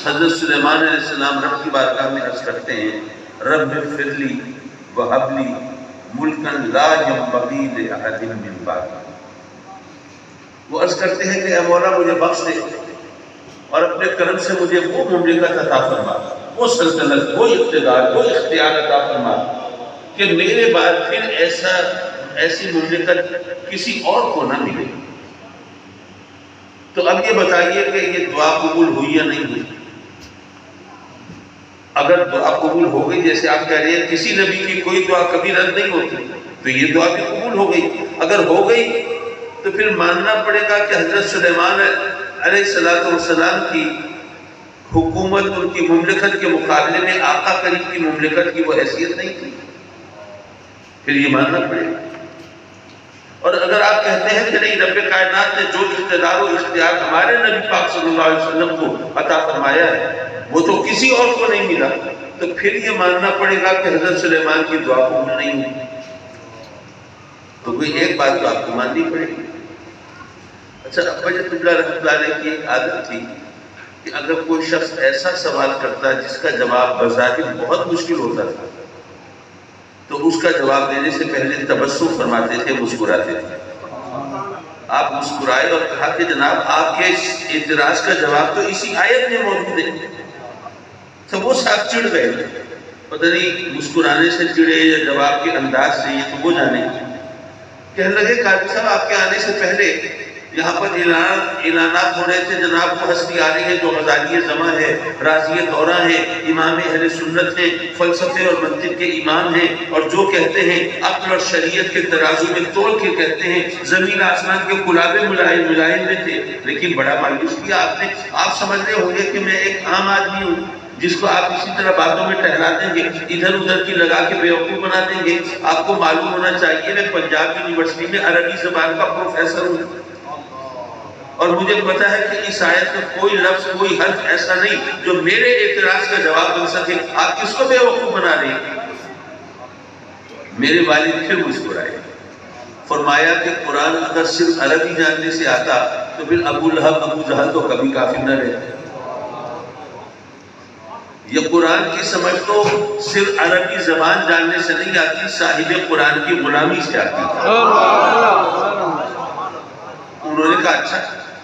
حضرت سلیمان علیہ السلام رب کی بارگاہ میں عرض کرتے ہیں رب اغفر لی وہب لی ملکا لا ينبغی لأحد من بعدی۔ وہ عرض کرتے ہیں کہ اے مولا مجھے بخش دے اور اپنے کرم سے مجھے وہ مملکت عطا فرما، وہ سلطنت، وہ اقتدار، وہ اختیار عطا فرما کہ میرے بعد پھر ایسی مملکت کسی اور کو نہ ملے۔ تو اب یہ بتائیے کہ یہ دعا قبول ہوئی یا نہیں ہوئی؟ اگر دعا قبول ہو گئی، جیسے آپ کہہ رہے ہیں کسی نبی کی کوئی دعا کبھی رد نہیں ہوتی، تو یہ دعا بھی قبول ہو گئی۔ اگر ہو گئی تو پھر ماننا پڑے گا کہ حضرت سلیمان علیہ السلام کی حکومت، ان کی مملکت کے مقابلے میں آقا کریم کی مملکت کی وہ حیثیت نہیں تھی، پھر یہ ماننا پڑے گا۔ اور اگر آپ کہتے ہیں کہ نہیں، رب کائنات نے جو اقتدار و اختیار ہمارے نبی پاک صلی اللہ علیہ وسلم کو عطا فرمایا ہے وہ تو کسی اور کو نہیں ملا، تو پھر یہ ماننا پڑے گا کہ حضرت سلیمان کی دعا قبول نہیں ہوئی۔ تو کوئی ایک بات تو آپ کو ماننی پڑے گی۔ اچھا، ابا جی قبلہ رحمۃ اللہ علیہ کی ایک عادت تھی کہ اگر کوئی شخص ایسا سوال کرتا جس کا جواب بظاہر بہت مشکل ہوتا تھا تو اس کا جواب دینے سے پہلے تبسم فرماتے تھے، مسکراتے تھے۔ آپ مسکرائے اور کہا کہ جناب آپ کے اعتراض کا جواب تو اسی آیت میں موجود ہے۔ تو وہ صاحب چڑ گئے، پتہ نہیں مسکرانے سے چڑے یا جواب کے انداز سے، یہ تو وہ جانے۔ کہنے لگے قاضی صاحب آپ کے آنے سے پہلے یہاں پر اعلانات ہو رہے تھے، جناب وہ ہستی آ رہی ہے جو غزالی زماں ہے، راضی دورہ ہے، امام اہل سنت ہیں، فلسفے اور منطق کے امام ہیں، اور جو کہتے ہیں عقل اور شریعت کے ترازو میں تول کے کہتے ہیں، زمین آسمان کے قلابے ملائم میں تھے، لیکن بڑا مایوس کیا آپ نے۔ آپ سمجھ رہے ہوں گے کہ میں ایک عام آدمی ہوں جس کو آپ اسی طرح باتوں میں ٹہلا دیں گے، ادھر ادھر کی لگا کے بیوقوف بنا دیں گے۔ آپ کو معلوم ہونا چاہیے میں پنجاب یونیورسٹی میں عربی زبان کا پروفیسر ہوں، اور مجھے پتا ہے کہ اس آیت کا کوئی لفظ، کوئی حرف ایسا نہیں جو میرے اعتراض کا جواب بن سکے۔ آپ کس کو بیوقوف بنا رہے ہیں؟ میرے والد پھر مسکرائے، فرمایا کہ قرآن اگر صرف عربی جاننے سے آتا تو پھر ابو لہب ابو جہل تو کبھی کافر نہ رہتے۔ یہ قرآن کی سمجھ تو صرف عربی زبان جاننے سے نہیں آتی، صاحب قرآن کی غلامی سے آتی۔ انہوں نے کہا اچھا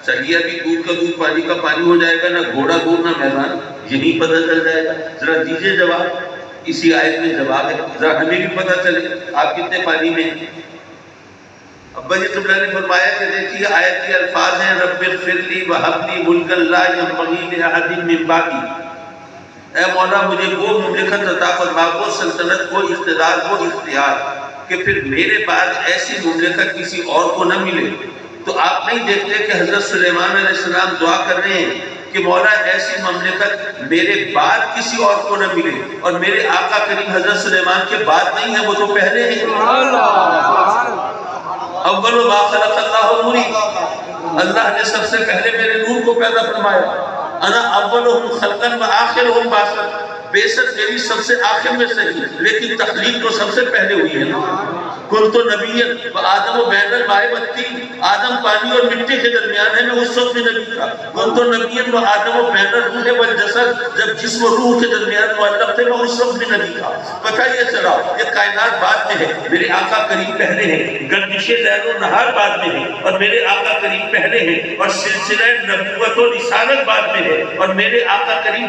چلیے، ابھی دودھ کا دودھ پانی کا پانی ہو جائے گا، نہ گھوڑا دودھ نہ میدان، یہی پتہ چل جائے گا۔ ذرا دیجئے جواب، اسی آیت میں جواب ہے، ذرا ہمیں بھی پتہ چلے آپ کتنے پانی میں ہیں۔ ابا جی قبلہ نے فرمایا کہ دیکھیے آیت کے الفاظ ہیں رب اغفر لی وہب لی ملکا لا ينبغی لأحد من بعدی۔ اے مولا مجھے وہ مملکت عطا فرما، وہ سلطنت، وہ اقتدار، وہ اختیار کہ پھر میرے بعد ایسی مملکت کسی اور کو نہ ملے۔ تو آپ نہیں دیکھتے کہ حضرت سلیمان علیہ السلام دعا کر رہے ہیں کہ مولا ایسی مملکت میرے بعد کسی اور کو نہ ملے، اور میرے آقا کریم حضرت سلیمان کے بعد نہیں ہے، وہ تو پہلے ہیں۔ اول ما خلق اللہ نوری، اللہ نے سب سے پہلے میرے نور کو پیدا فرمایا۔ انا اولہم خلقا و آخرہم بعثا، بے شک میری سب سے آخر میں سے، لیکن تخلیق تو سب سے پہلے ہوئی ہے۔ کنت نبی و آدم و بین الماء والطین، آدم پانی اور مٹی کے درمیان ہے، میں اس وقت میں نبی تھا۔ کنت نبی و آدم و بین الروح والجسد، جب جسم و روح کے درمیان معلق تھے، میں اس وقت میں نبی تھا۔ پتہ یہ چلا یہ کائنات بعد میں ہے، میرے آقا کریم پہلے ہیں، گردش لیل و نہار بعد میں ہے، اور میرے آقا کریم پہلے ہیں، اور سلسلہ نبوت و رسالت بعد میں ہے، اور میرے آقا کریم